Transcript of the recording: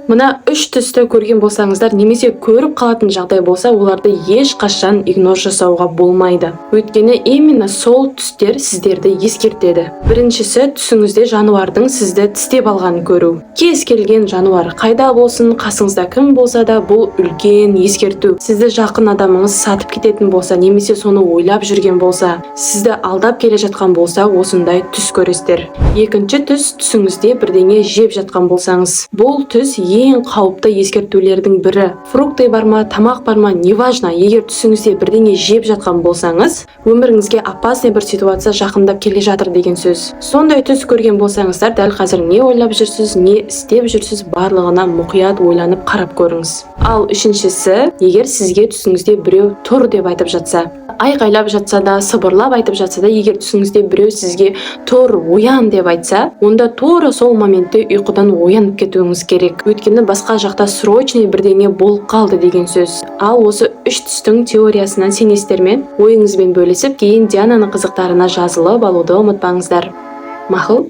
Мына 3 түсті көрген болсаңыздар, немесе көріп қалатын жағдай болса, оларды еш қашан игнор жасауға болмайды. Өйткені именно сол түстер сіздерді ескертеді. Біріншісі, түсіңізде жануардың сізді тістеп алғанын көру. Кез келген жануар қайда болсын, қасыңызда кім болса да, бұл үлкен ескерту. Сізді жақын адамыңыз сатып кететін болса, немесе соны ойлап жүрген болса, сізді алдап келе жатқан болса, осындай түс көресіздер. Екінші түс, түсіңізде бірдеңе жеп жатқан болсаңыз. Бұл түс ең қауіпті ескертулердің бірі. Фрукты бар ма, тамақ бар ма, неважно, егер түсіңізде бірдеңе жеп жатқан болсаңыз, өміріңізге опасный бір ситуация жақындап келе жатыр деген сөз. Сондай түс көрген болсаңыздар, дәл қазір не ойлап жүрсіз, не істеп жүрсіз, барлығына мұқият ойланып қарап көріңіз. Ал үшіншісі, егер сізге түсіңізде біреу тұр деп айтып жатса, айқайлап жатса да, сыбырлап айтып жатса да, егер түсіңізде біреу сізге тұр, оян деп айтса, онда тура сол моментте ұйқыдан оянып кетуіңіз керек. Өйткені басқа жақта срочный бірдеңе болып қалды деген сөз. Ал осы 3 түстің теориясынан сенесіздер ме? Ойыңызбен бөлісіп, кейін Диананың қызықтарына жазылып алуды ұмытпаңыздар. Мақұл?